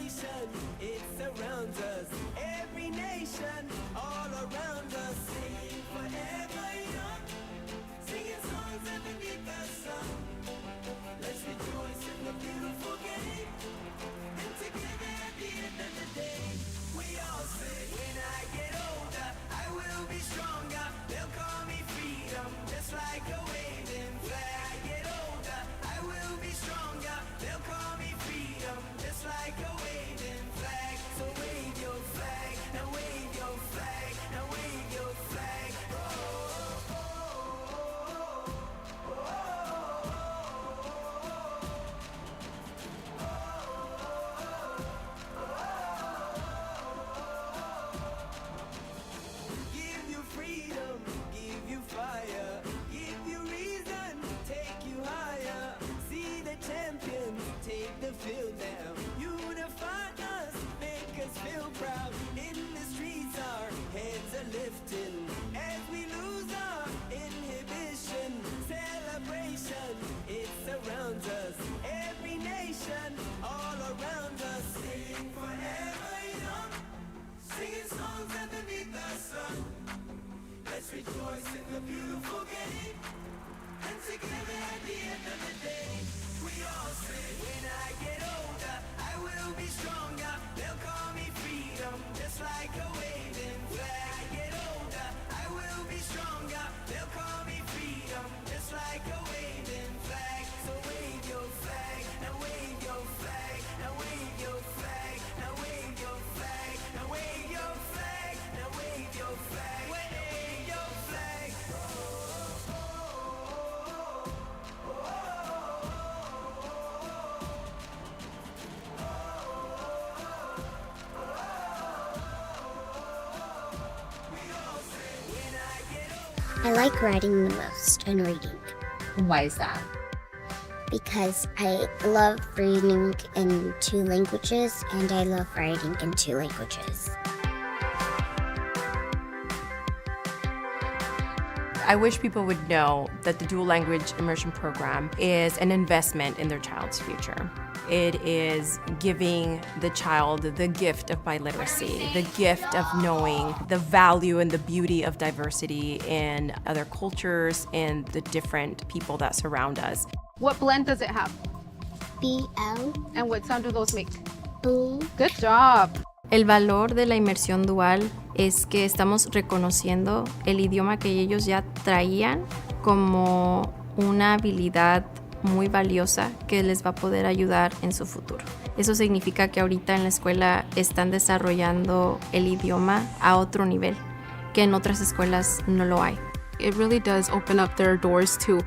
celebration, it surrounds us. Every nation, all around us. Singing forever young, singing songs underneath the sun. Let's rejoice in the beautiful game, and together at the end of the day, we all say, when I get older, I will be stronger. They'll call me freedom, just like a waving flag. I get older, I will be stronger. They'll call me freedom, just like a waving flag. So wave your flag, now wave your flag, now wave your flag. Give you freedom, give you fire, give you reason, take you higher. See the champions take the field now. Unify us, make us feel proud. In the streets our heads are lifting as we lose our inhibition. Celebration, it surrounds us. Every nation, all around us. Sing forever young, singing songs underneath the sun. Let's rejoice in the beautiful game, and together at the end of the day, we all say, when I get older, I will be stronger. They'll call me freedom, just like a waving flag. I get older, I will be stronger. They'll call me freedom, just like a waving flag. So wave your flag, now wave your flag, now wave your flag, now wave your flag, now wave your flag, now wave your flag, wave your flag. I like writing the most and reading Why is that? because I love reading in 2 languages and I love writing in 2 languages. I wish people would know that the dual language immersion program is an investment in their child's future. It is giving the child the gift of biliteracy, the gift of knowing the value and the beauty of diversity in other cultures and the different people that surround us. What blend does it have? BL. And what sound do those make? Boo. Good job. El valor de la inmersión dual es que estamos reconociendo el idioma que ellos ya traían como una habilidad muy valiosa que les va a poder ayudar en su futuro. Eso significa que ahorita en la escuela están desarrollando el idioma a otro nivel, que en otras escuelas no lo hay. It really does open up their doors to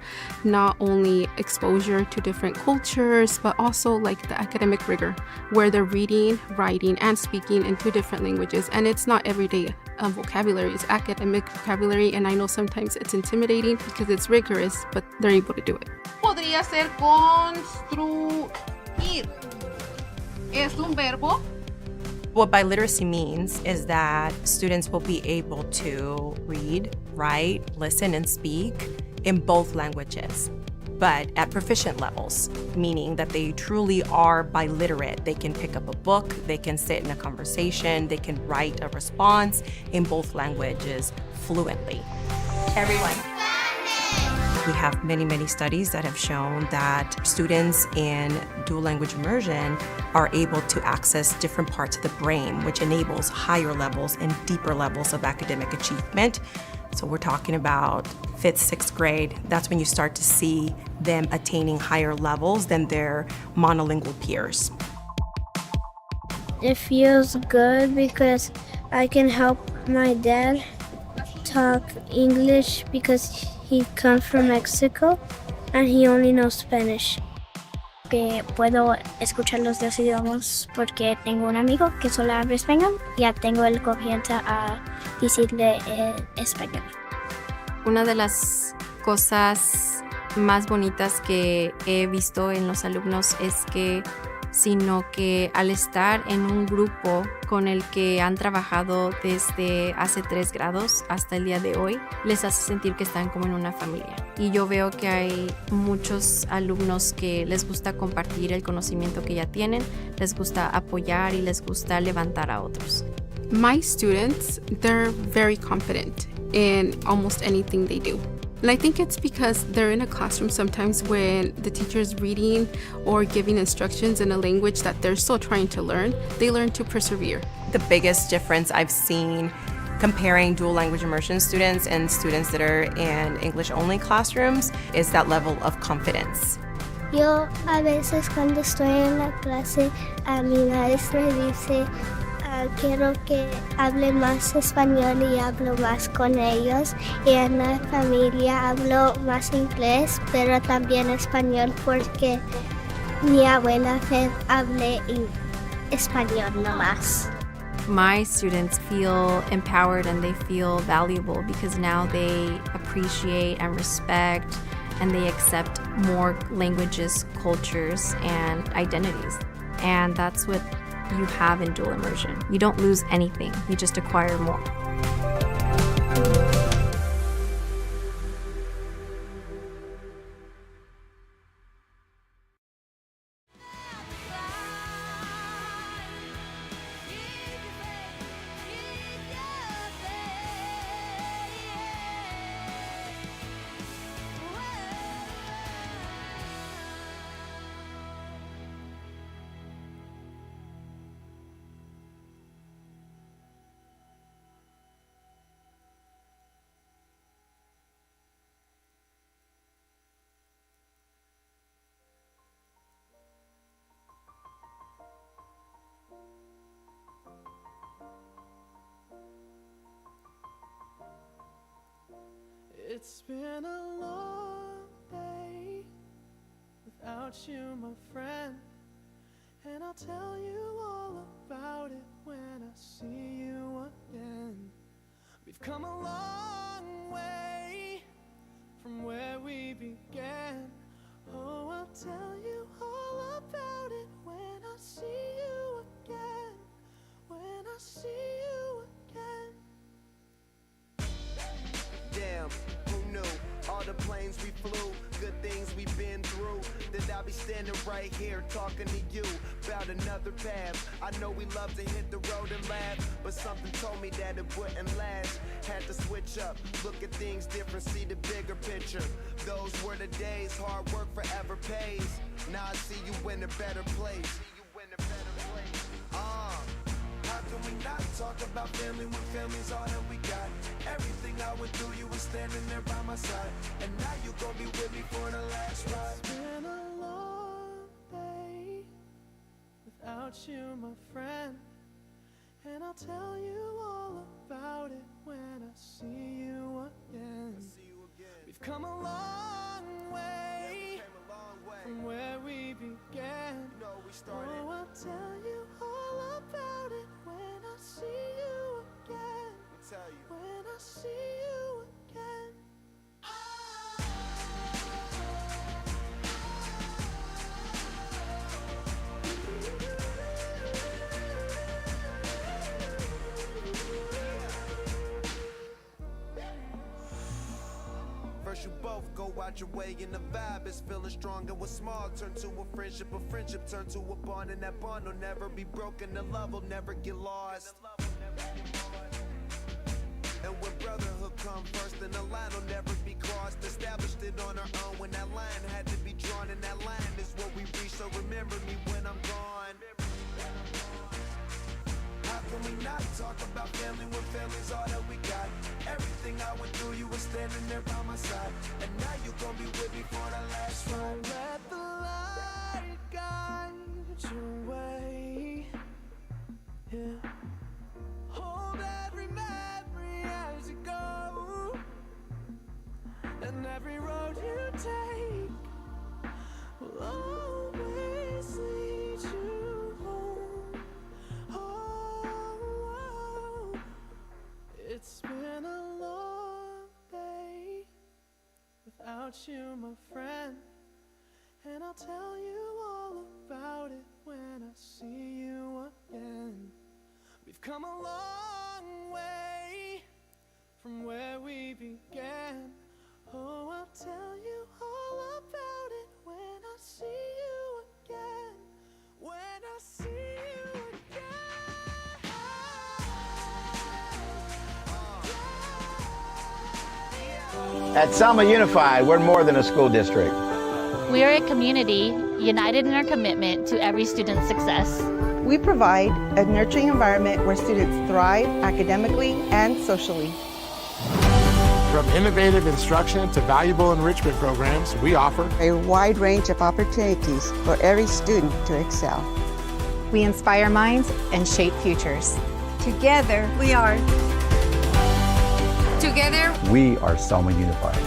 not only exposure to different cultures, but also like the academic rigor, where they're reading, writing, and speaking in 2 different languages. And it's not everyday vocabulary, it's academic vocabulary, and I know sometimes it's intimidating because it's rigorous, but they're able to do it. Podría ser construir. Es un verbo. What biliteracy means is that students will be able to read, write, listen, and speak in both languages, but at proficient levels, meaning that they truly are biliterate. They can pick up a book, they can sit in a conversation, they can write a response in both languages fluently. Everyone. We have many studies that have shown that students in dual language immersion are able to access different parts of the brain, which enables higher levels and deeper levels of academic achievement. So we're talking about 5th, 6th grade. That's when you start to see them attaining higher levels than their monolingual peers. It feels good because I can help my dad talk English because he comes from Mexico and he only knows Spanish. Que puedo escuchar los 2 idiomas porque tengo un amigo que solo habla español y ya tengo la confianza a decirle español. Una de las cosas más bonitas que he visto en los alumnos es que sino que al estar en un grupo con el que han trabajado desde hace 3 grados hasta el día de hoy, les hace sentir que están como en una familia. Y yo veo que hay muchos alumnos que les gusta compartir el conocimiento que ya tienen, les gusta apoyar y les gusta levantar a otros. My students, they're very confident in almost anything they do. And I think it's because they're in a classroom sometimes when the teacher is reading or giving instructions in a language that they're still trying to learn, they learn to persevere. The biggest difference I've seen comparing dual language immersion students and students that are in English-only classrooms is that level of confidence. Yo a veces cuando estoy en la clase, a mi maestra dice, quiero que hable más español y hablo más con ellos. Y en la familia hablo más inglés, pero también español porque mi abuela habla español nomás. My students feel empowered and they feel valuable because now they appreciate and respect and they accept more languages, cultures, and identities. And that's what you have in dual immersion. You don't lose anything, you just acquire more. It's been a long day without you, my friend, and I'll tell you all about it when I see you again. We've come a long way from where we began. Oh, I'll tell you all about it when I see you again. When I see you again. Damn, who knew? All the planes we flew, good things we've been through, that I'll be standing right here talking to you about another path. I know we love to hit the road and laugh, but something told me that it wouldn't last. Had to switch up, look at things different, see the bigger picture. Those were the days, hard work forever pays. Now I see you in a better place. How can we not talk about family when family's all that we got? Everything I went through, you were standing there by my side, and now you gon' be with me for the last ride. It's been a long day without you, my friend, and I'll tell you all about it when I see you again. We've come a long way from where we began. Oh, I'll tell you all about it when I see you again. When I see you again. First you both go out your way and the vibe is feeling strong, and what's small turn to a friendship turn to a bond, and that bond will never be broken, the love will never get lost. And when brotherhood come first, then the line will never be crossed. Established it on our own when that line had to be drawn, and that line is what we reach, so remember me when I'm gone. How can we not talk about family when family's all that we got? Everything I went through, you were standing there by my side, and now you gon' be with me for the last ride. So let the light guide your way, yeah. Hold every memory as you go, and every road you take will always lead you home. Oh, it's been a long day without you, my friend, and I'll tell you all about about it when I see you again. We've come a long way from where we began. Oh, I'll tell you all about it when I see you again. When I see you again. At Selma Unified, we're more than a school district. We are a community united in our commitment to every student's success. We provide a nurturing environment where students thrive academically and socially. From innovative instruction to valuable enrichment programs, we offer a wide range of opportunities for every student to excel. We inspire minds and shape futures. Together, we are. Together, we are Selma Unified.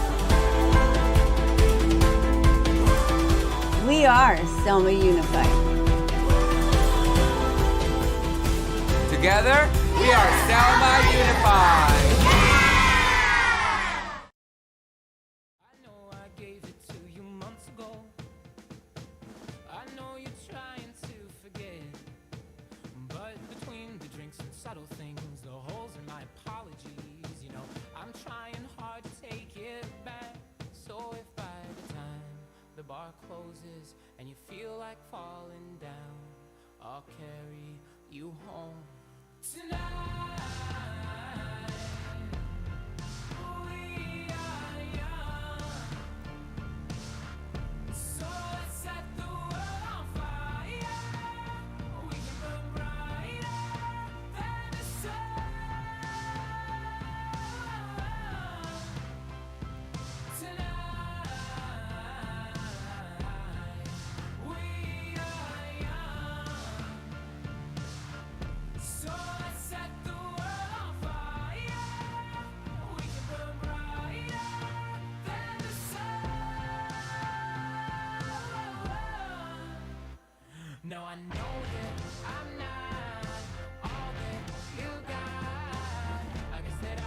We are Selma Unified. Together, we are Selma Unified. I know I gave it to you months ago. I know you're trying to forget. But between the drinks and subtle things, the holes in my apologies, you know, I'm trying hard to take it back. So if by the time the bar closes and you feel like falling down, I'll carry you home tonight. We are young, so let's set the world on fire. We can burn brighter than the sun. Tonight, we are young, so let's set the world on fire. We can burn brighter than the sun. No, I know that I'm not all that you got. I guess that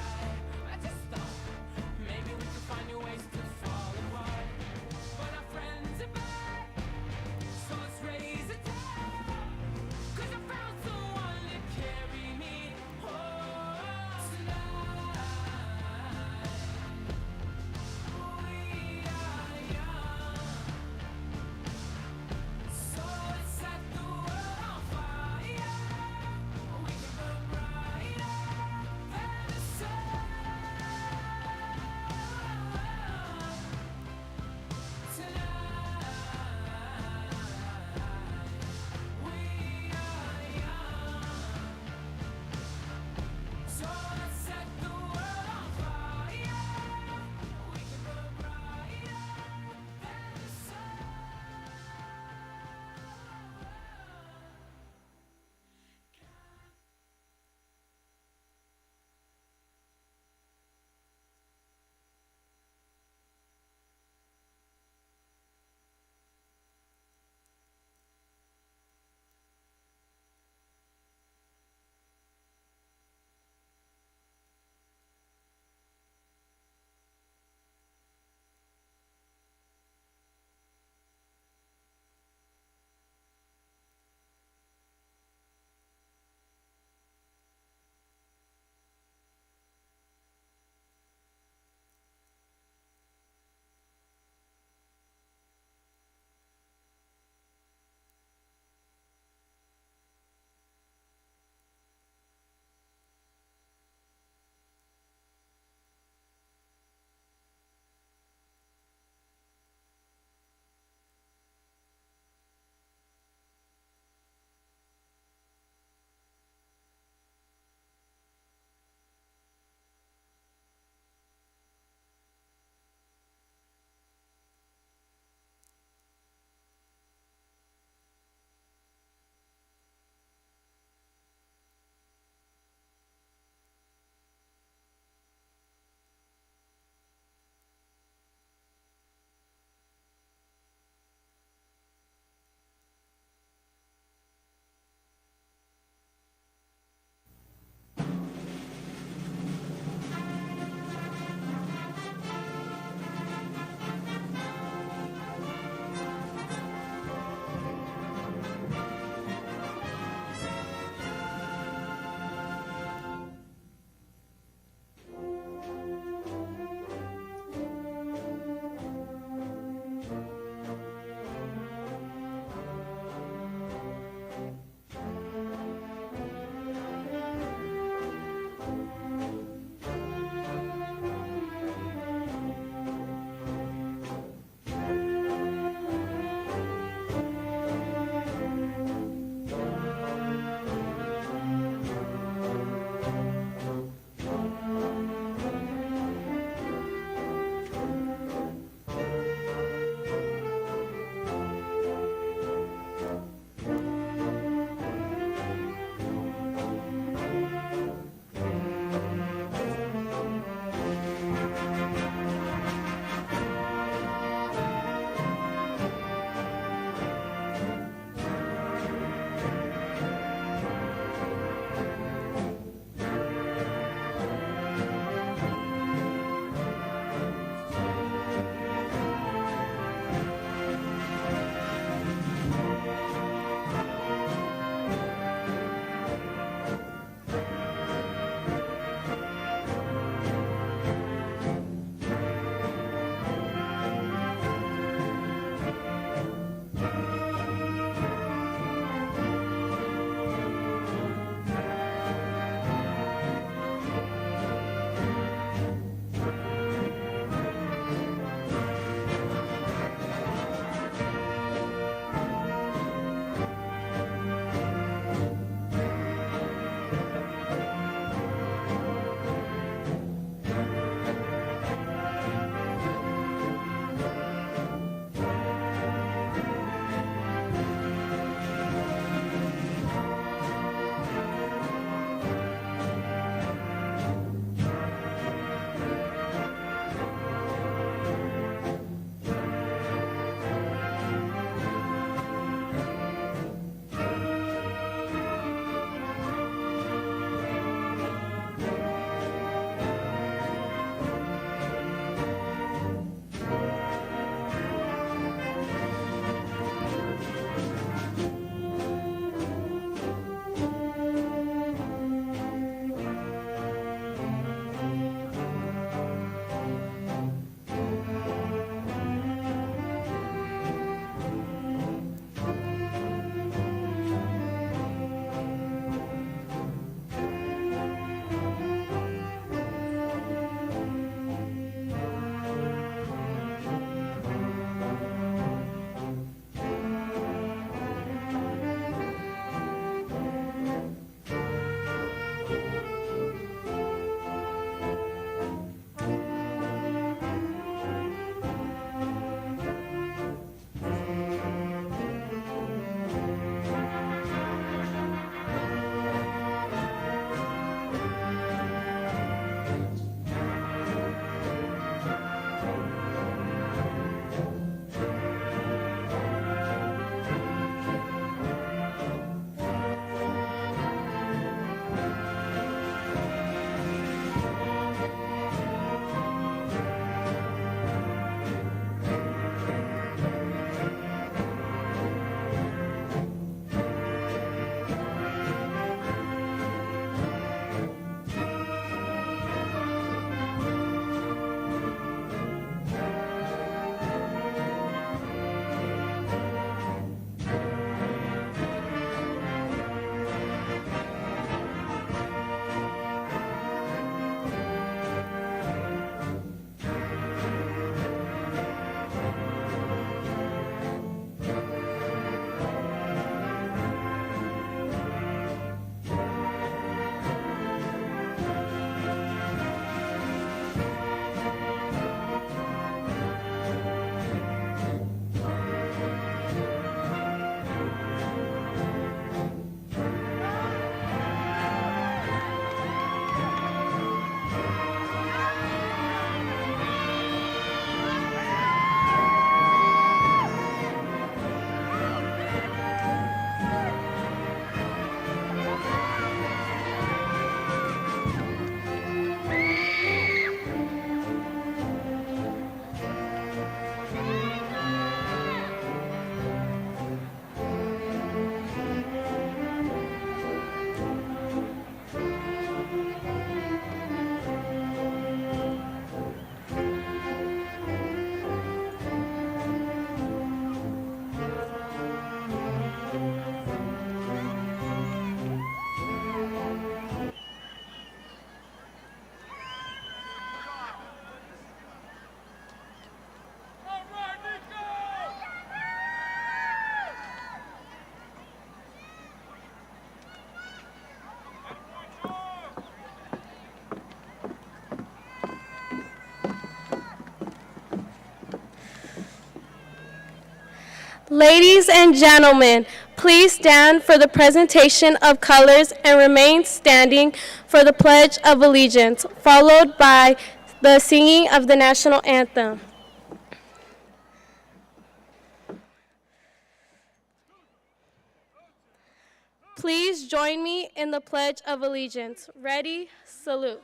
I just thought maybe we could find new ways to fall apart. But our friends are back, so let's raise a toast. 'Cause I found someone to carry me home tonight. We are young, so let's set the world on fire. Ladies and gentlemen, please stand for the presentation of colors and remain standing for the Pledge of Allegiance, followed by the singing of the national anthem. Please join me in the Pledge of Allegiance. Ready, salute.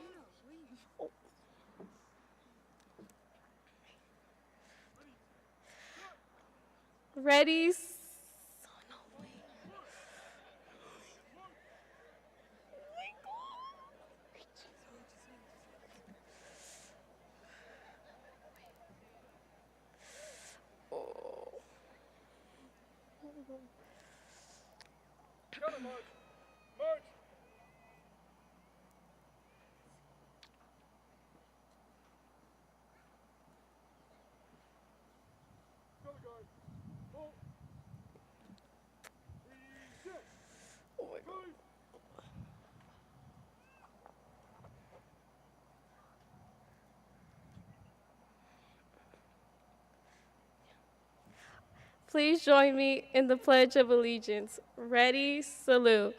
Ready, please join me in the Pledge of Allegiance. Ready, salute.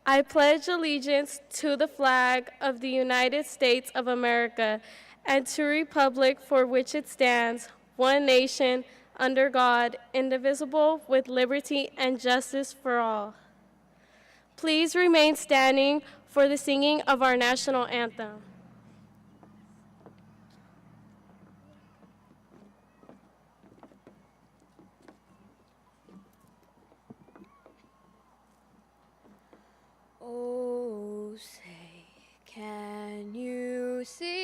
I pledge allegiance to the flag of the United States of America and to the republic for which it stands, one nation, under God, indivisible, with liberty and justice for all. Please remain standing for the singing of our national anthem. Oh, say, can you see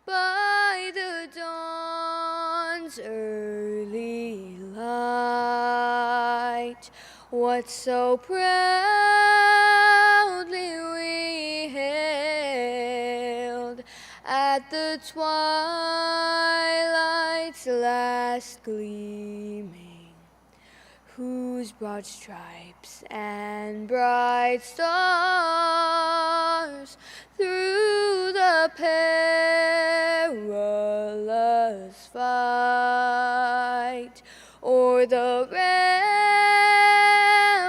by the dawn's early light what so proudly we hailed at the twilight's last gleaming, whose broad stripes and bright stars through the perilous fight o'er the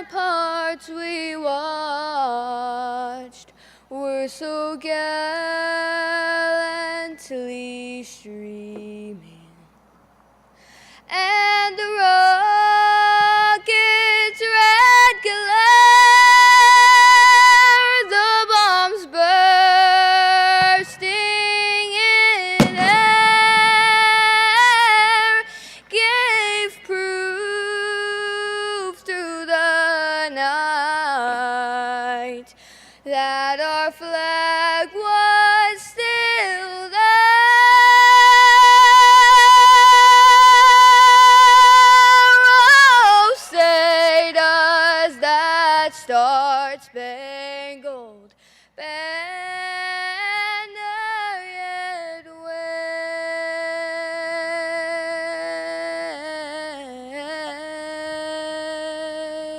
ramparts we watched were so gallantly streaming, and the rocket's red glare, the bombs bursting in air, gave proof through the night that our flag was still there. Star-spangled banner yet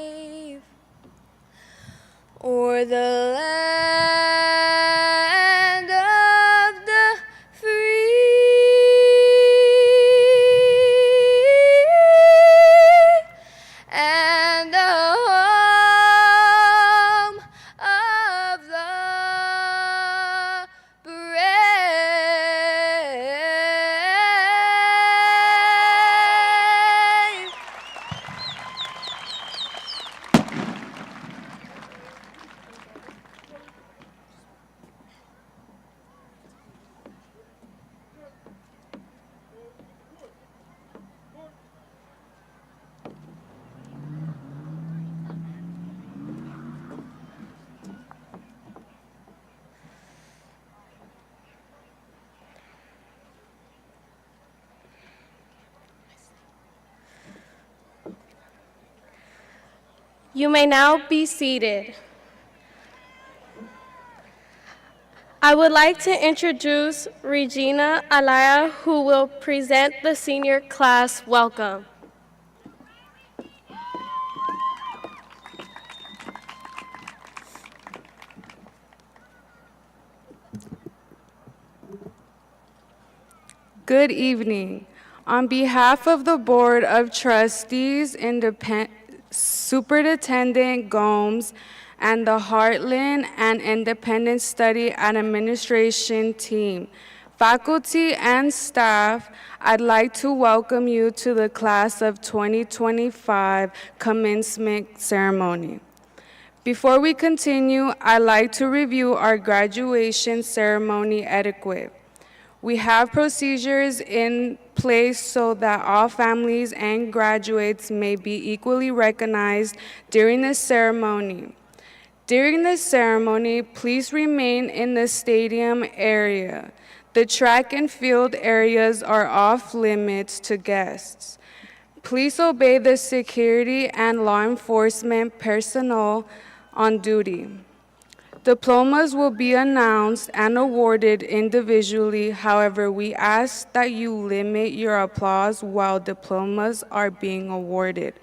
wave o'er the land of the free and the home of the brave. You may now be seated. I would like to introduce Regina Alaya, who will present the senior class welcome. Good evening. On behalf of the Board of Trustees, Superintendent Gomes, and the Heartland and Independent Study and Administration team, faculty and staff, I'd like to welcome you to the class of 2025 commencement ceremony. Before we continue, I'd like to review our graduation ceremony etiquette. We have procedures in place so that all families and graduates may be equally recognized during the ceremony. During the ceremony, please remain in the stadium area. The track and field areas are off limits to guests. Please obey the security and law enforcement personnel on duty. Diplomas will be announced and awarded individually. However, we ask that you limit your applause while diplomas are being awarded,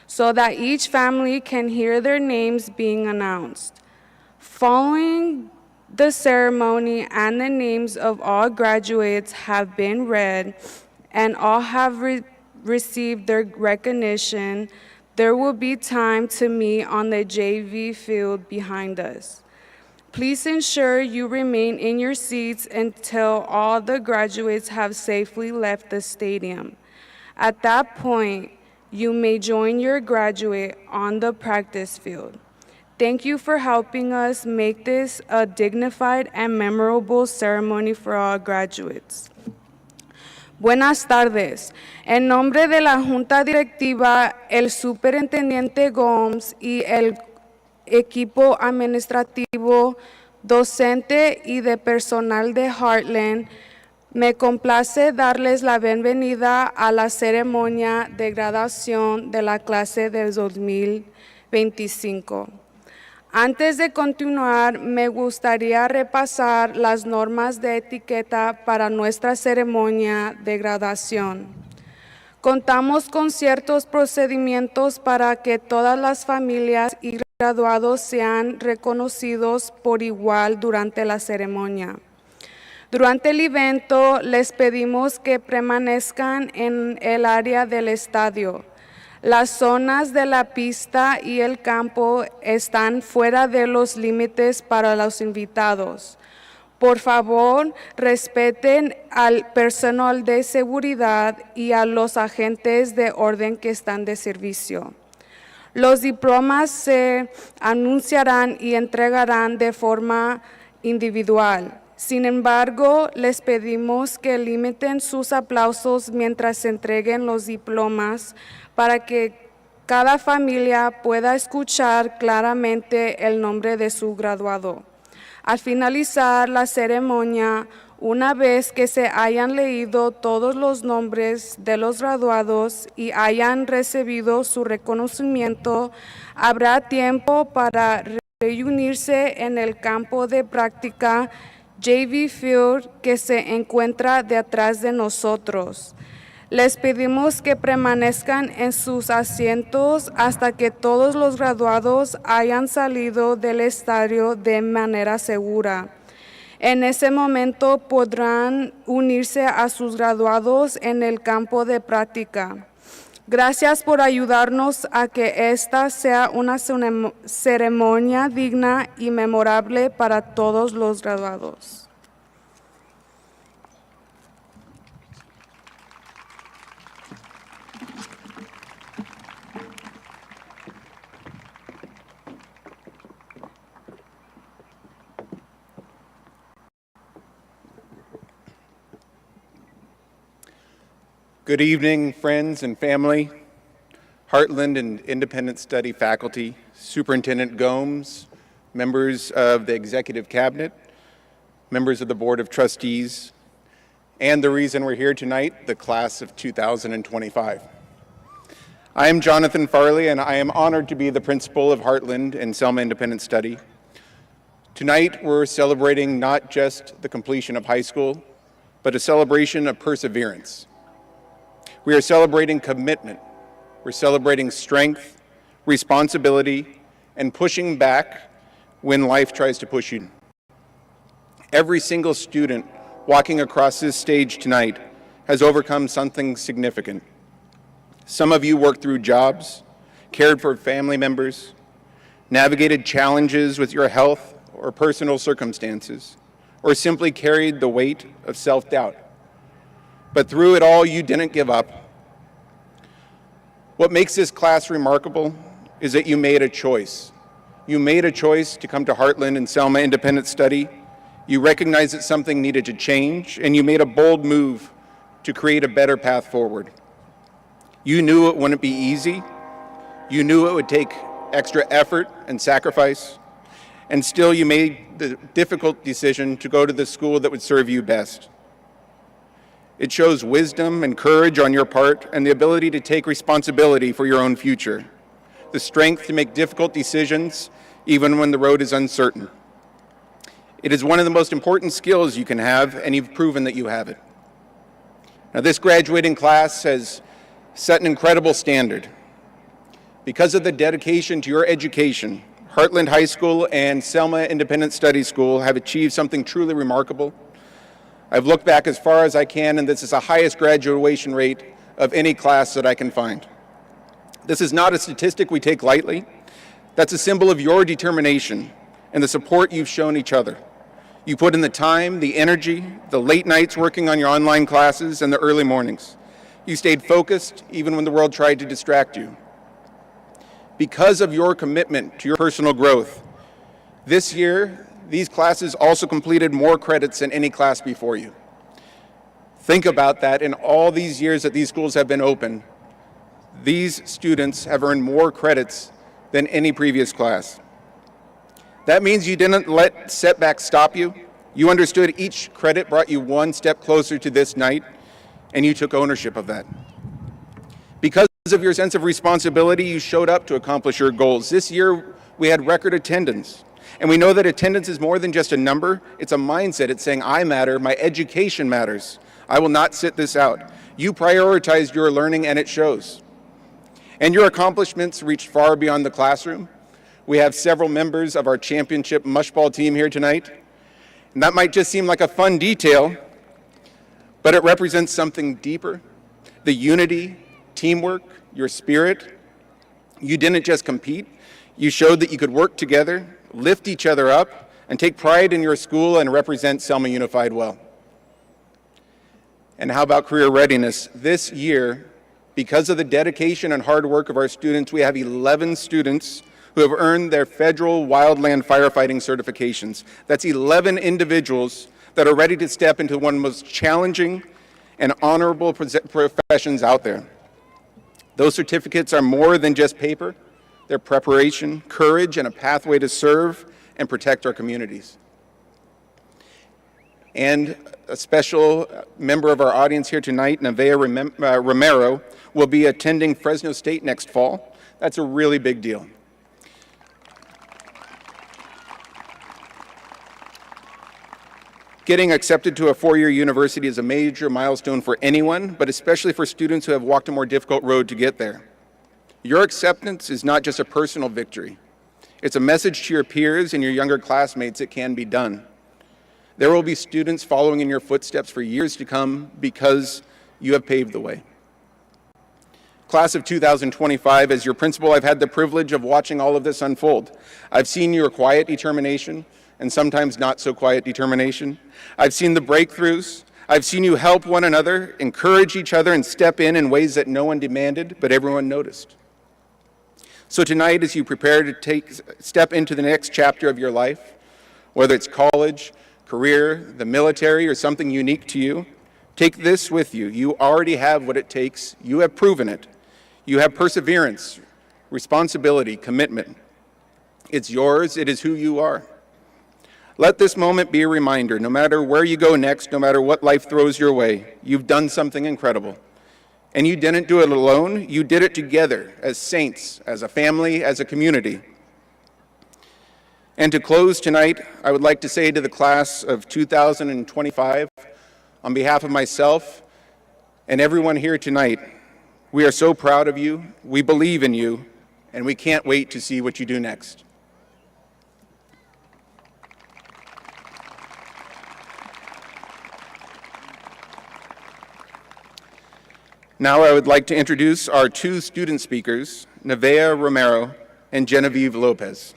so that each family can hear their names being announced. Following the ceremony and the names of all graduates have been read and all have received their recognition, there will be time to meet on the JV field behind us. Please ensure you remain in your seats until all the graduates have safely left the stadium. At that point, you may join your graduate on the practice field. Thank you for helping us make this a dignified and memorable ceremony for all graduates. Buenas tardes. En nombre de la Junta Directiva, el Superintendente Gomes y el equipo administrativo, docente y de personal de Heartland, me complace darles la bienvenida a la ceremonia de graduación de la clase de 2025. Antes de continuar, me gustaría repasar las normas de etiqueta para nuestra ceremonia de graduación. Contamos con ciertos procedimientos para que todas las familias y graduados sean reconocidos por igual durante la ceremonia. Durante el evento, les pedimos que permanezcan en el área del estadio. Las zonas de la pista y el campo están fuera de los límites para los invitados. Por favor, respeten al personal de seguridad y a los agentes de orden que están de servicio. Los diplomas se anunciarán y entregarán de forma individual. Sin embargo, les pedimos que limiten sus aplausos mientras se entreguen los diplomas para que cada familia pueda escuchar claramente el nombre de su graduado. Al finalizar la ceremonia, una vez que se hayan leído todos los nombres de los graduados y hayan recibido su reconocimiento, habrá tiempo para reunirse en el campo de práctica JV Field que se encuentra detrás de nosotros. Les pedimos que permanezcan en sus asientos hasta que todos los graduados hayan salido del estadio de manera segura. En ese momento podrán unirse a sus graduados en el campo de práctica. Gracias por ayudarnos a que esta sea una ceremonia digna y memorable para todos los graduados. Good evening, friends and family, Heartland and Independent Study faculty, Superintendent Gomes, members of the Executive Cabinet, members of the Board of Trustees, and the reason we're here tonight, the class of 2025. I am Jonathan Farley, and I am honored to be the principal of Heartland and Selma Independent Study. Tonight, we're celebrating not just the completion of high school, but a celebration of perseverance. We are celebrating commitment. We're celebrating strength, responsibility, and pushing back when life tries to push you. Every single student walking across this stage tonight has overcome something significant. Some of you worked through jobs, cared for family members, navigated challenges with your health or personal circumstances, or simply carried the weight of self-doubt. But through it all, you didn't give up. What makes this class remarkable is that you made a choice. You made a choice to come to Heartland and Selma Independent Study. You recognized that something needed to change, and you made a bold move to create a better path forward. You knew it wouldn't be easy. You knew it would take extra effort and sacrifice, and still you made the difficult decision to go to the school that would serve you best. It shows wisdom and courage on your part and the ability to take responsibility for your own future, the strength to make difficult decisions even when the road is uncertain. It is one of the most important skills you can have, and you've proven that you have it. Now, this graduating class has set an incredible standard. Because of the dedication to your education, Heartland High School and Selma Independent Study School have achieved something truly remarkable. I've looked back as far as I can, and this is the highest graduation rate of any class that I can find. This is not a statistic we take lightly. That's a symbol of your determination and the support you've shown each other. You put in the time, the energy, the late nights working on your online classes, and the early mornings. You stayed focused even when the world tried to distract you. Because of your commitment to your personal growth, this year, these classes also completed more credits than any class before you. Think about that. In all these years that these schools have been open, these students have earned more credits than any previous class. That means you didn't let setbacks stop you. You understood each credit brought you one step closer to this night, and you took ownership of that. Because of your sense of responsibility, you showed up to accomplish your goals. This year, we had record attendance. And we know that attendance is more than just a number. It's a mindset. It's saying, I matter, my education matters. I will not sit this out. You prioritized your learning, and it shows. And your accomplishments reached far beyond the classroom. We have several members of our championship mushball team here tonight. And that might just seem like a fun detail, but it represents something deeper. The unity, teamwork, your spirit. You didn't just compete. You showed that you could work together, lift each other up, and take pride in your school and represent Selma Unified well. And how about career readiness? This year, because of the dedication and hard work of our students, we have 11 students who have earned their federal wildland firefighting certifications. That's 11 individuals that are ready to step into one of the most challenging and honorable professions out there. Those certificates are more than just paper. They're preparation, courage, and a pathway to serve and protect our communities. And a special member of our audience here tonight, Nevaeh Romero, will be attending Fresno State next fall. That's a really big deal. Getting accepted to a four-year university is a major milestone for anyone, but especially for students who have walked a more difficult road to get there. Your acceptance is not just a personal victory. It's a message to your peers and your younger classmates it can be done. There will be students following in your footsteps for years to come because you have paved the way. Class of 2025, as your principal, I've had the privilege of watching all of this unfold. I've seen your quiet determination and sometimes not so quiet determination. I've seen the breakthroughs. I've seen you help one another, encourage each other, and step in ways that no one demanded, but everyone noticed. So tonight, as you prepare to step into the next chapter of your life, whether it's college, career, the military, or something unique to you, take this with you. You already have what it takes. You have proven it. You have perseverance, responsibility, commitment. It's yours. It is who you are. Let this moment be a reminder, no matter where you go next, no matter what life throws your way, you've done something incredible. And you didn't do it alone, you did it together as saints, as a family, as a community. And to close tonight, I would like to say to the class of 2025, on behalf of myself and everyone here tonight, we are so proud of you, we believe in you, and we can't wait to see what you do next. Now I would like to introduce our two student speakers, Nevaeh Romero and Genevieve Lopez.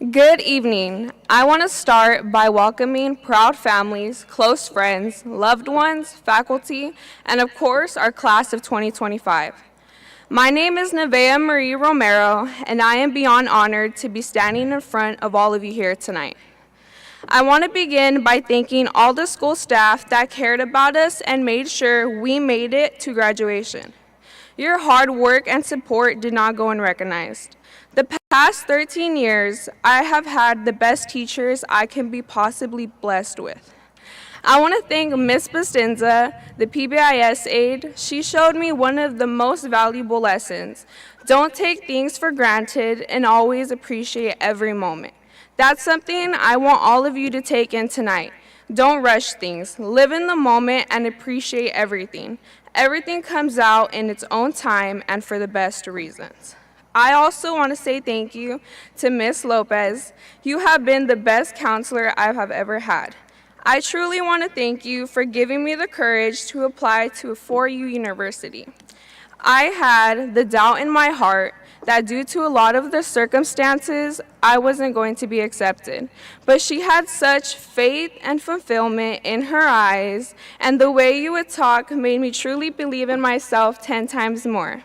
Good evening. I want to start by welcoming proud families, close friends, loved ones, faculty, and of course, our class of 2025. My name is Nevaeh Marie Romero, and I am beyond honored to be standing in front of all of you here tonight. I want to begin by thanking all the school staff that cared about us and made sure we made it to graduation. Your hard work and support did not go unrecognized. The past 13 years, I have had the best teachers I can be possibly blessed with. I want to thank Ms. Bustinza, the PBIS aide. She showed me one of the most valuable lessons. Don't take things for granted and always appreciate every moment. That's something I want all of you to take in tonight. Don't rush things. Live in the moment and appreciate everything. Everything comes out in its own time and for the best reasons. I also want to say thank you to Ms. Lopez. You have been the best counselor I have ever had. I truly want to thank you for giving me the courage to apply to a 4U university. I had the doubt in my heart that due to a lot of the circumstances, I wasn't going to be accepted. But she had such faith and fulfillment in her eyes, and the way you would talk made me truly believe in myself 10 times more.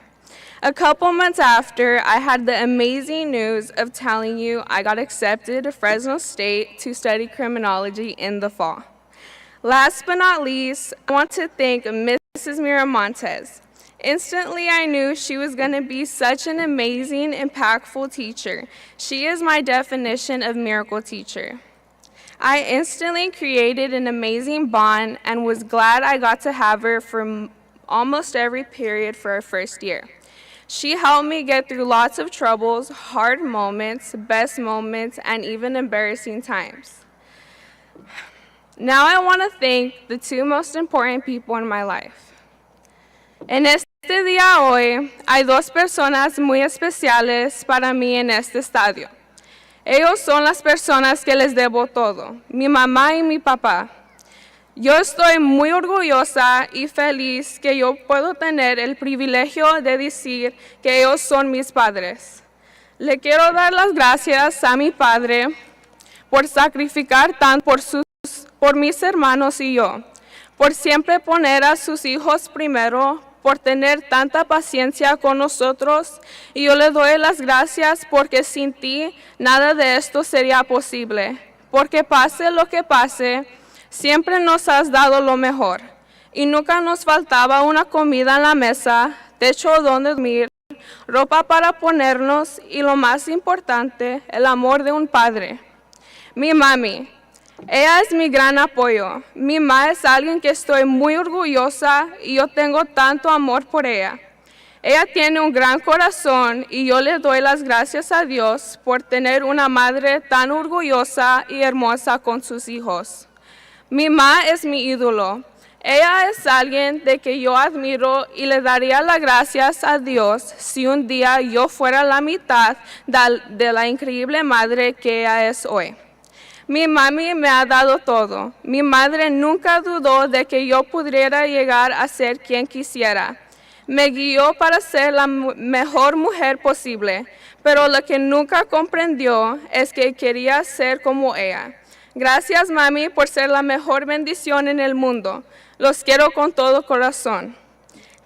A couple months after, I had the amazing news of telling you I got accepted to Fresno State to study criminology in the fall. Last but not least, I want to thank Mrs. Miramontes. Instantly, I knew she was going to be such an amazing, impactful teacher. She is my definition of miracle teacher. I instantly created an amazing bond and was glad I got to have her for almost every period for our first year. She helped me get through lots of troubles, hard moments, best moments, and even embarrassing times. Now I want to thank the two most important people in my life. En este día hoy, hay dos personas muy especiales para mí en este estadio. Ellos son las personas que les debo todo, mi mamá y mi papá. Yo estoy muy orgullosa y feliz que yo puedo tener el privilegio de decir que ellos son mis padres. Le quiero dar las gracias a mi padre por sacrificar tanto por mis hermanos y yo, por siempre poner a sus hijos primero, por tener tanta paciencia con nosotros, y yo le doy las gracias porque sin ti nada de esto sería posible, porque pase lo que pase, siempre nos has dado lo mejor y nunca nos faltaba una comida en la mesa, techo donde dormir, ropa para ponernos y lo más importante, el amor de un padre. Mi mami, ella es mi gran apoyo. Mi mamá es alguien que estoy muy orgullosa y yo tengo tanto amor por ella. Ella tiene un gran corazón y yo le doy las gracias a Dios por tener una madre tan orgullosa y hermosa con sus hijos. Mi mamá es mi ídolo. Ella es alguien de que yo admiro y le daría las gracias a Dios si un día yo fuera la mitad de la increíble madre que ella es hoy. Mi mami me ha dado todo. Mi madre nunca dudó de que yo pudiera llegar a ser quien quisiera. Me guió para ser la mejor mujer posible, pero lo que nunca comprendió es que quería ser como ella. Gracias, mami, por ser la mejor bendición en el mundo. Los quiero con todo corazón.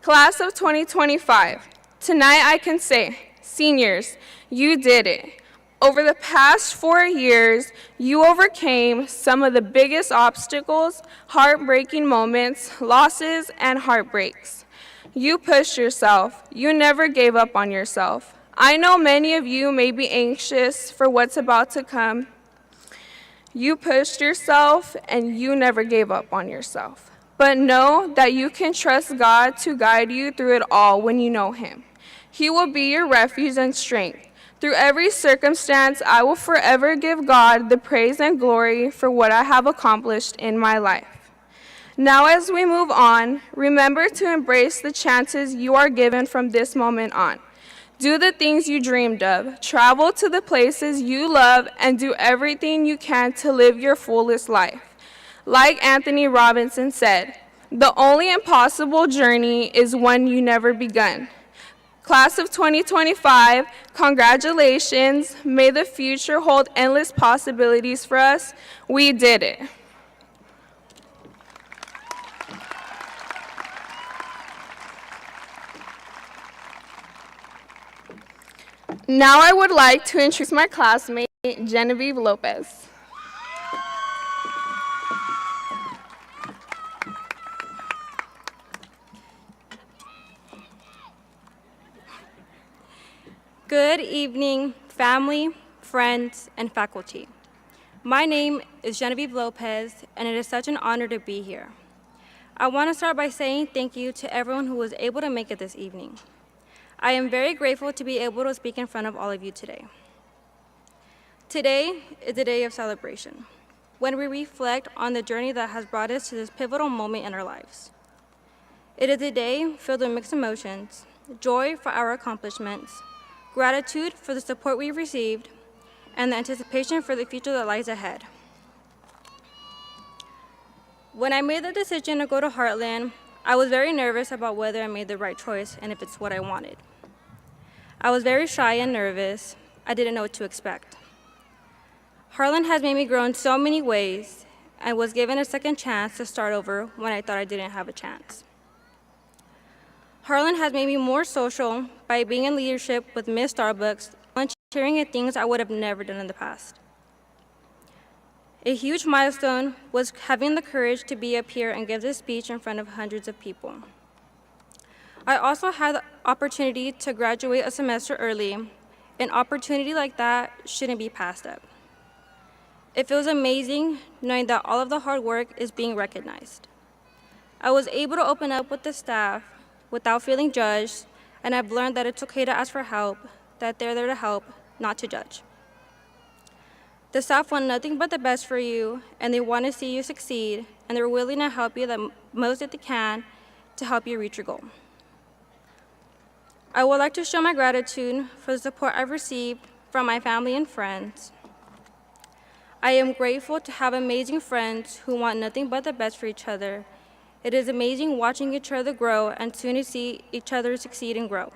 Class of 2025, tonight I can say, seniors, you did it. Over the past 4 years, you overcame some of the biggest obstacles, heartbreaking moments, losses, and heartbreaks. You pushed yourself. You never gave up on yourself. I know many of you may be anxious for what's about to come. You pushed yourself and you never gave up on yourself. But know that you can trust God to guide you through it all when you know Him. He will be your refuge and strength. Through every circumstance, I will forever give God the praise and glory for what I have accomplished in my life. Now, as we move on, remember to embrace the chances you are given from this moment on. Do the things you dreamed of, travel to the places you love, and do everything you can to live your fullest life. Like Anthony Robinson said, the only impossible journey is one you never begun. Class of 2025, congratulations. May the future hold endless possibilities for us. We did it. Now I would like to introduce my classmate, Genevieve Lopez. Good evening, family, friends, and faculty. My name is Genevieve Lopez, and it is such an honor to be here. I want to start by saying thank you to everyone who was able to make it this evening. I am very grateful to be able to speak in front of all of you today. Today is a day of celebration, when we reflect on the journey that has brought us to this pivotal moment in our lives. It is a day filled with mixed emotions, joy for our accomplishments, gratitude for the support we've received, and the anticipation for the future that lies ahead. When I made the decision to go to Heartland, I was very nervous about whether I made the right choice and if it's what I wanted. I was very shy and nervous. I didn't know what to expect. Heartland has made me grow in so many ways and was given a second chance to start over when I thought I didn't have a chance. Heartland has made me more social by being in leadership with Miss Starbucks, volunteering at things I would have never done in the past. A huge milestone was having the courage to be up here and give this speech in front of hundreds of people. I also had the opportunity to graduate a semester early. An opportunity like that shouldn't be passed up. It feels amazing knowing that all of the hard work is being recognized. I was able to open up with the staff without feeling judged, and I've learned that it's okay to ask for help, that they're there to help, not to judge. The staff want nothing but the best for you, and they want to see you succeed, and they're willing to help you the most that they can to help you reach your goal. I would like to show my gratitude for the support I've received from my family and friends. I am grateful to have amazing friends who want nothing but the best for each other. It is amazing watching each other grow and soon to see each other succeed and grow.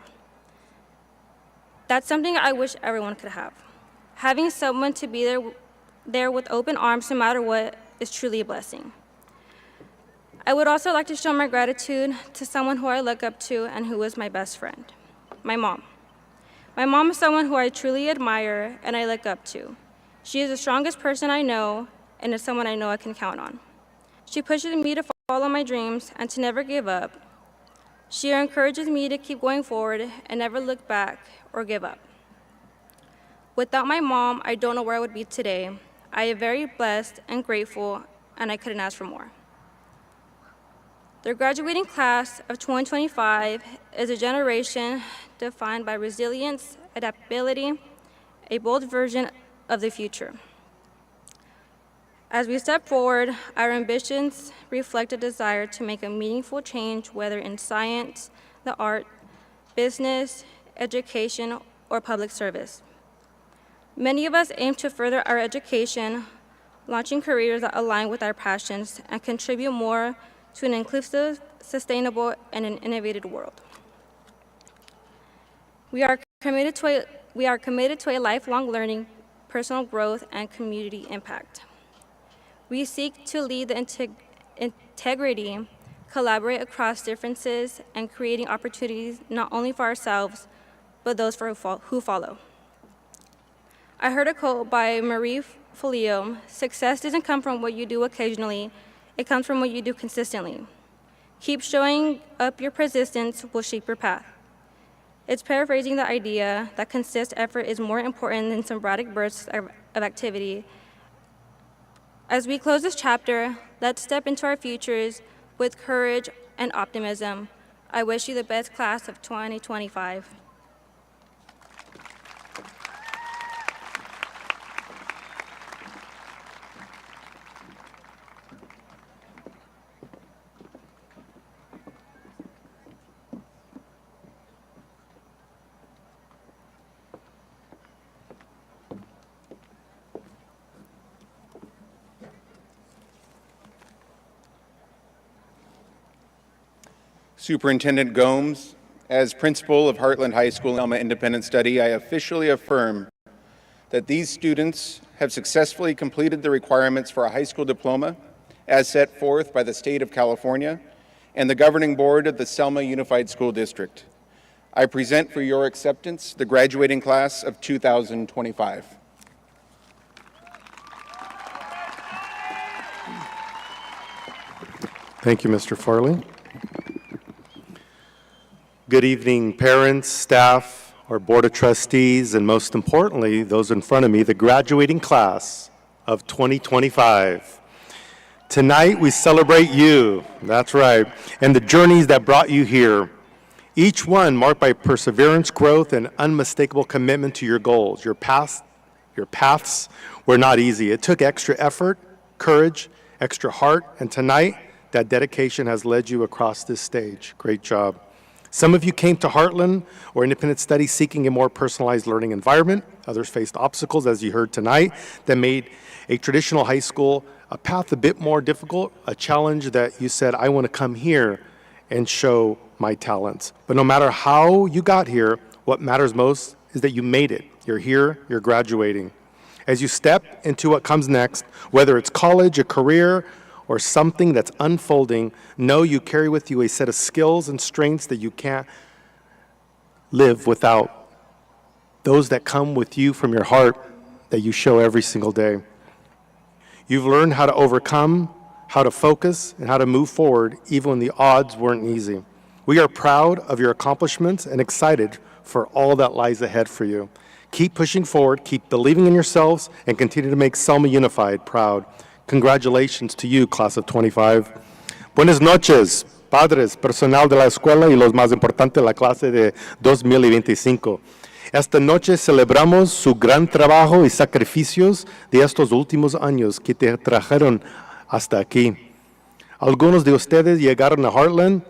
That's something I wish everyone could have. Having someone to be there with open arms no matter what is truly a blessing. I would also like to show my gratitude to someone who I look up to and who is my best friend, my mom. My mom is someone who I truly admire and I look up to. She is the strongest person I know and is someone I know I can count on. She pushes me to follow my dreams and to never give up. She encourages me to keep going forward and never look back or give up. Without my mom, I don't know where I would be today. I am very blessed and grateful, and I couldn't ask for more. The graduating class of 2025 is a generation defined by resilience, adaptability, a bold version of the future. As we step forward, our ambitions reflect a desire to make a meaningful change, whether in science, the art, business, education, or public service. Many of us aim to further our education, launching careers that align with our passions and contribute more to an inclusive, sustainable, and an innovative world. We are committed to a lifelong learning, personal growth, and community impact. We seek to lead the integrity, collaborate across differences, and creating opportunities not only for ourselves, but those who follow. I heard a quote by Marie Folio: "Success doesn't come from what you do occasionally, it comes from what you do consistently. Keep showing up, your persistence will shape your path." It's paraphrasing the idea that consistent effort is more important than some sporadic bursts of activity. As we close this chapter, let's step into our futures with courage and optimism. I wish you the best class of 2025. Superintendent Gomes, as principal of Heartland High School Selma Independent Study, I officially affirm that these students have successfully completed the requirements for a high school diploma as set forth by the state of California and the governing board of the Selma Unified School District. I present for your acceptance the graduating class of 2025. Thank you, Mr. Farley. Good evening, parents, staff, our Board of Trustees, and most importantly, those in front of me, the graduating class of 2025. Tonight, we celebrate you, that's right, and the journeys that brought you here. Each one marked by perseverance, growth, and unmistakable commitment to your goals. Your paths were not easy. It took extra effort, courage, extra heart, and tonight, that dedication has led you across this stage. Great job. Some of you came to Heartland or Independent Study seeking a more personalized learning environment. Others faced obstacles, as you heard tonight, that made a traditional high school a path a bit more difficult, a challenge that you said, I want to come here and show my talents. But no matter how you got here, what matters most is that you made it. You're here, you're graduating. As you step into what comes next, whether it's college, a career, or something that's unfolding, know you carry with you a set of skills and strengths that you can't live without. Those that come with you from your heart that you show every single day. You've learned how to overcome, how to focus, and how to move forward even when the odds weren't easy. We are proud of your accomplishments and excited for all that lies ahead for you. Keep pushing forward, keep believing in yourselves, and continue to make Selma Unified proud. Congratulations to you, class of 25. Buenas noches, padres, personal de la escuela y los más importantes, la clase de 2025. Esta noche celebramos su gran trabajo y sacrificios de estos últimos años que te trajeron hasta aquí. Algunos de ustedes llegaron a Heartland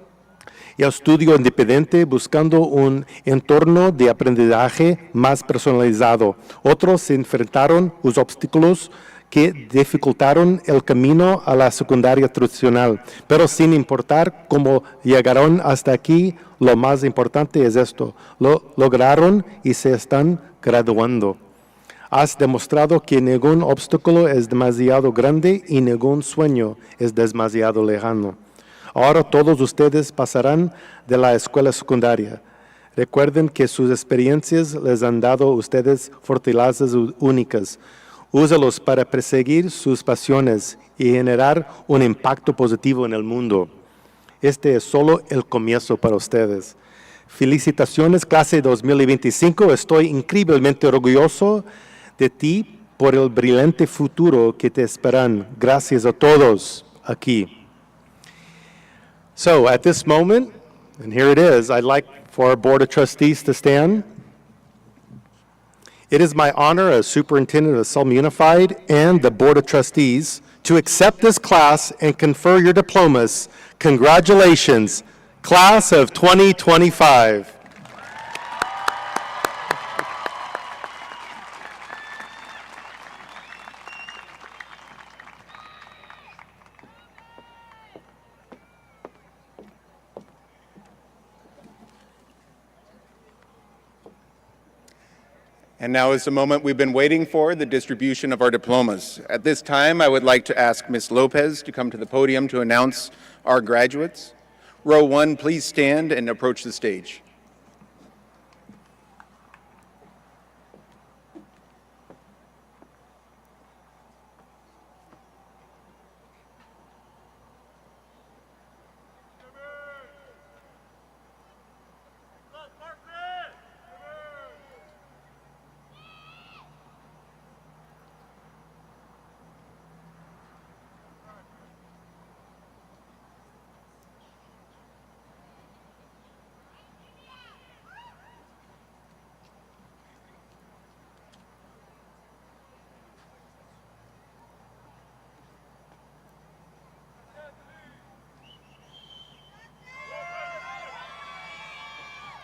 y a estudio independiente buscando un entorno de aprendizaje más personalizado. Otros se enfrentaron a los obstáculos que dificultaron el camino a la secundaria tradicional. Pero sin importar cómo llegaron hasta aquí, lo más importante es esto. Lo lograron y se están graduando. Has demostrado que ningún obstáculo es demasiado grande y ningún sueño es demasiado lejano. Ahora todos ustedes pasarán de la escuela secundaria. Recuerden que sus experiencias les han dado a ustedes fortalezas únicas. Úsalos para perseguir sus pasiones y generar un impacto positivo en el mundo. Este es solo el comienzo para ustedes. Felicitaciones, clase 2025. Estoy increíblemente orgulloso de ti por el brillante futuro que te esperan. Gracias a todos aquí. So, at this moment, and here it is, I'd like for our Board of Trustees to stand. It is my honor as Superintendent of Selma Unified and the Board of Trustees to accept this class and confer your diplomas. Congratulations, Class of 2025. And now is the moment we've been waiting for, the distribution of our diplomas. At this time, I would like to ask Ms. Lopez to come to the podium to announce our graduates. Row 1, please stand and approach the stage.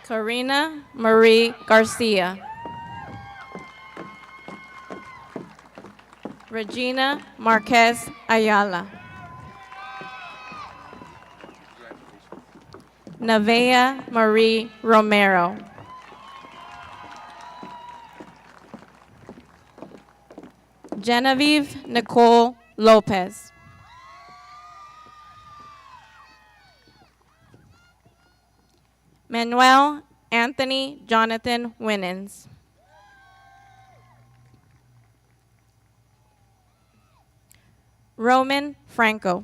Karina Marie Garcia. Regina Marquez Ayala. Nevaeh Marie Romero. Genevieve Nicole Lopez. Manuel Anthony Jonathan Winans. Roman Franco.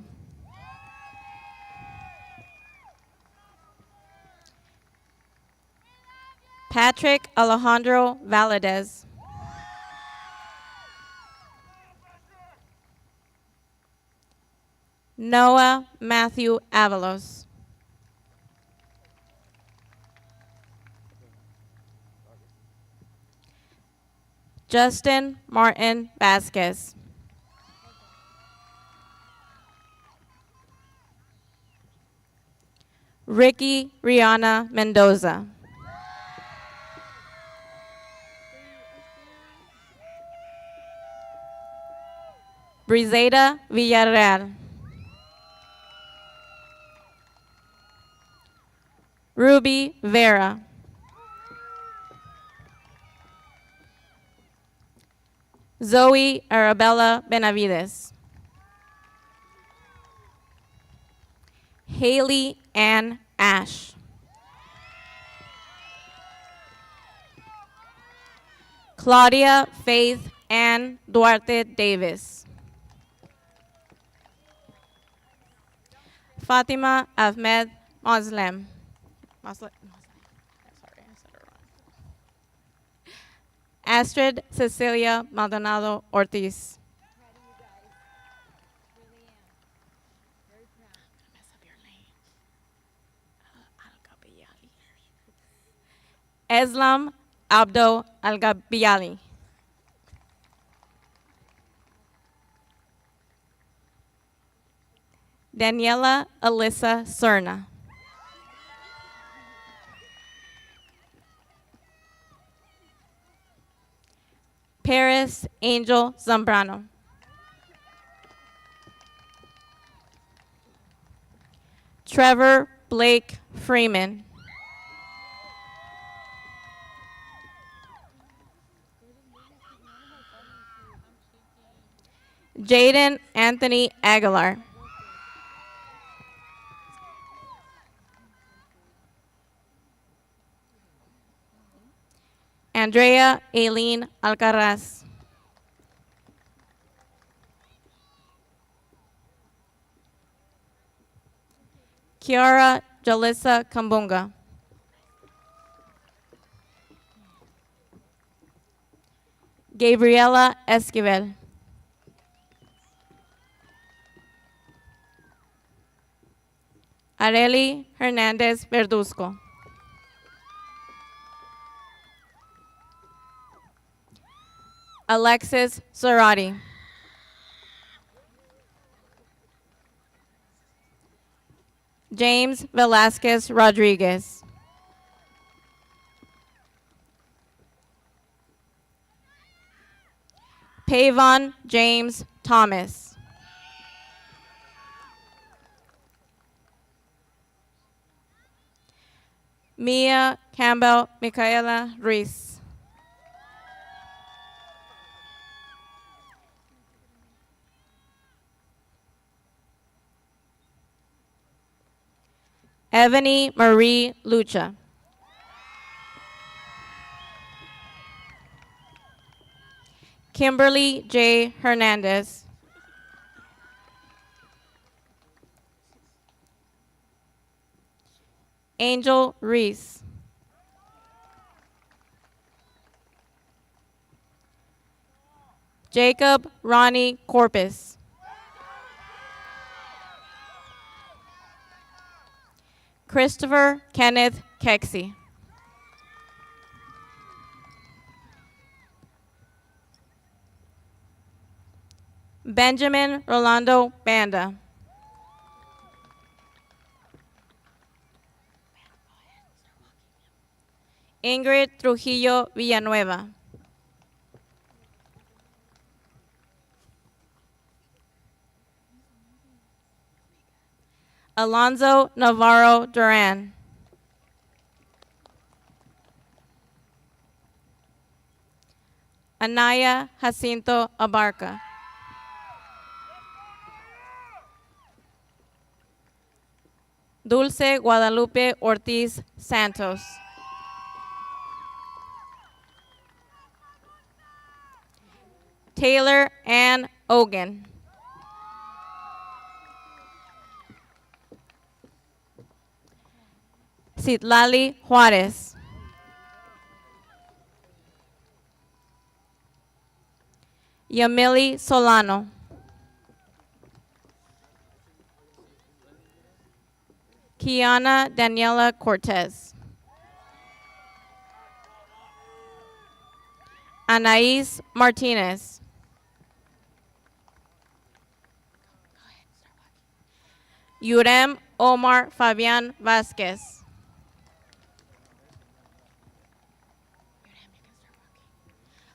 Patrick Alejandro Valadez. Noah Matthew Avalos. Justin Martin Vasquez. Ricky Rihanna Mendoza. Briseida Villarreal. Ruby Vera. Zoe Arabella Benavides. Haley Ann Ash. Claudia Faith Ann Duarte Davis. Fatima Ahmed Moslem. Astrid Cecilia Maldonado Ortiz. Eslam Abdo Al-Gabiyali. Daniela Alyssa Serna. Paris Angel Zambrano. Trevor Blake Freeman. Jaden Anthony Aguilar. Andrea Aileen Alcaraz. Kiara Jalissa Kambunga. Gabriela Esquivel. Areli Hernandez Verduzco. Alexis Zarati. James Velasquez Rodriguez. Pavon James Thomas. Mia Campbell Michaela Reese. Ebony Marie Lucha. Kimberly J. Hernandez. Angel Reese. Jacob Ronnie Corpus. Christopher Kenneth Kexey. Benjamin Rolando Banda. Ingrid Trujillo Villanueva. Alonzo Navarro Duran. Anaya Jacinto Abarca. Dulce Guadalupe Ortiz Santos. Taylor Ann Ogan. Citlali Juarez. Yamili Solano. Kiana Daniela Cortez. Anais Martinez. Yurem Omar Fabian Vasquez.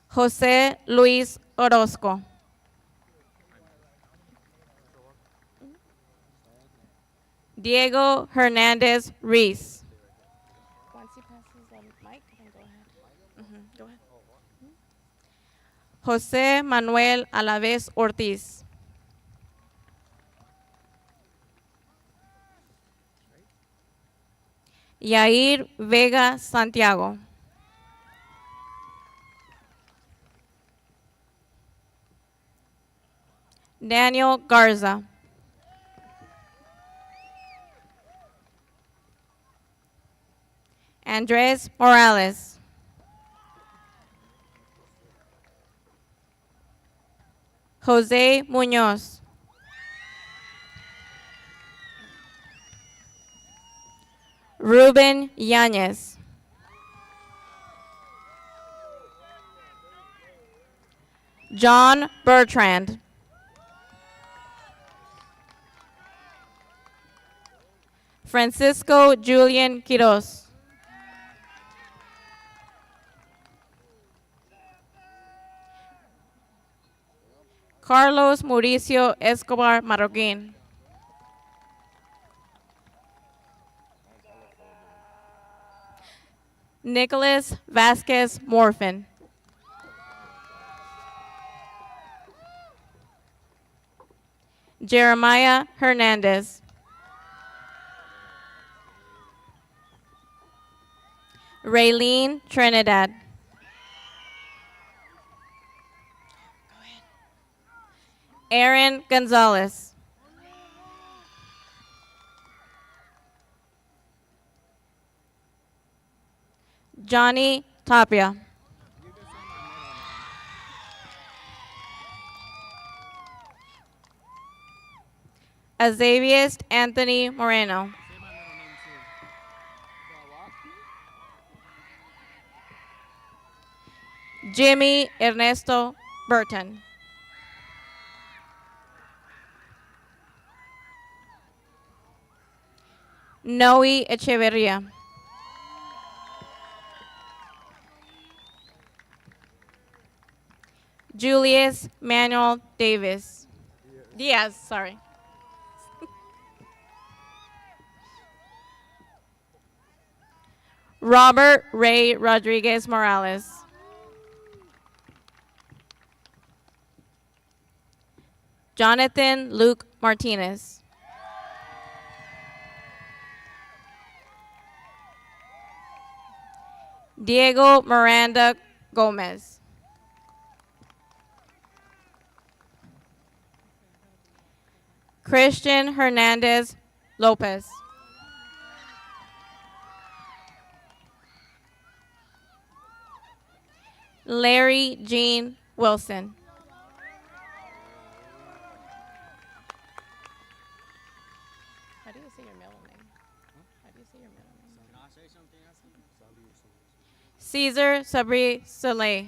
Jose Luis Orozco. Diego Hernandez Reese. Once he passes the mic, then go ahead. Go ahead. Jose Manuel Alaves Ortiz. Yair Vega Santiago. Daniel Garza. Andres Morales. Jose Munoz. Ruben Yanez. John Bertrand. Francisco Julian Quiroz. Carlos Mauricio Escobar Marroquin. Nicholas Vasquez Morfin. Jeremiah Hernandez. Raylene Trinidad. Aaron Gonzalez. Johnny Tapia. Azavius Anthony Moreno. Jimmy Ernesto Burton. Noe Echeverria. Julius Manuel Davis. Diaz, sorry. Robert Ray Rodriguez Morales. Jonathan Luke Martinez. Diego Miranda Gomez. Christian Hernandez Lopez. Larry Jean Wilson. How do you say your middle name? How do you say your middle name? Can I say something else? Cesar Sabri Soleil.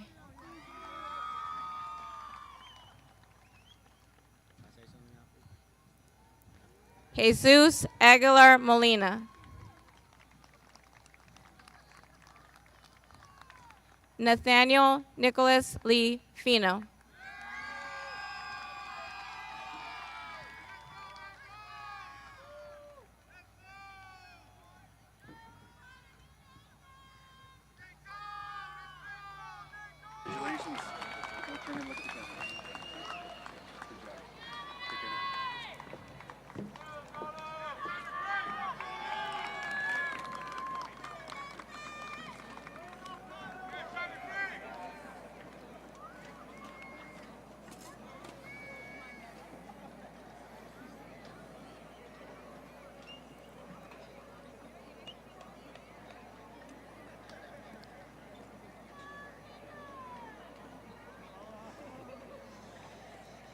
Jesus Aguilar Molina. Nathaniel Nicholas Lee Fino. Congratulations.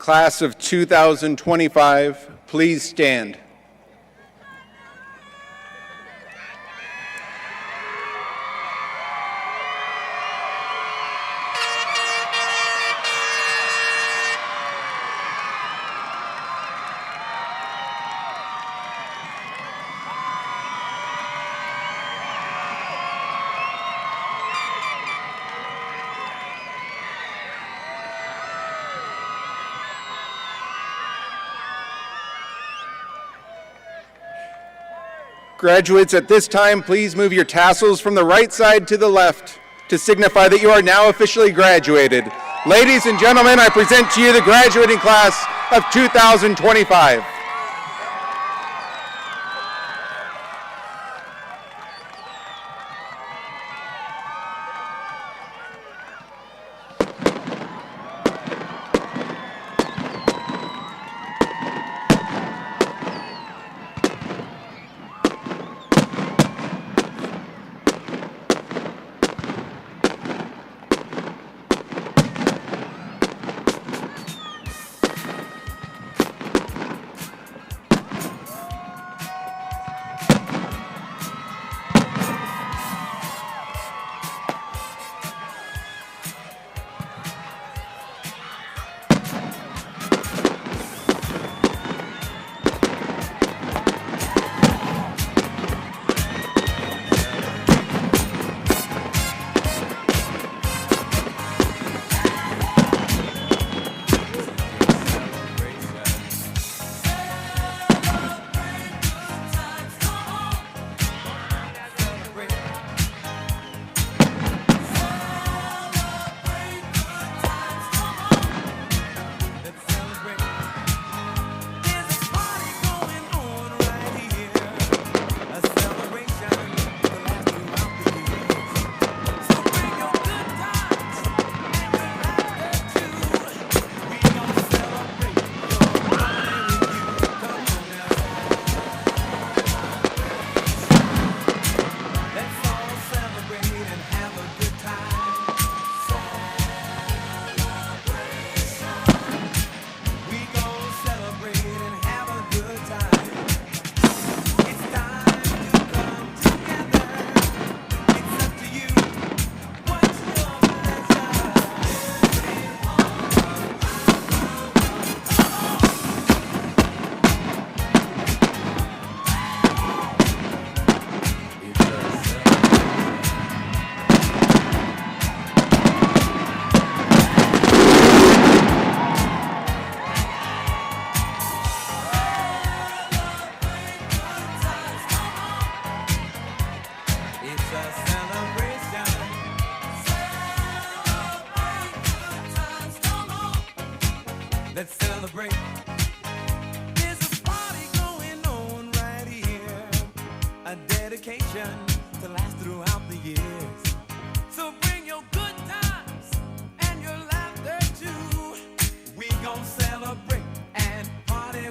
Class of 2025, please stand. Graduates, at this time, please move your tassels from the right side to the left to signify that you are now officially graduated. Ladies and gentlemen, I present to you the graduating class of 2025. Let's celebrate. There's a party going on right here. A dedication to last throughout the years.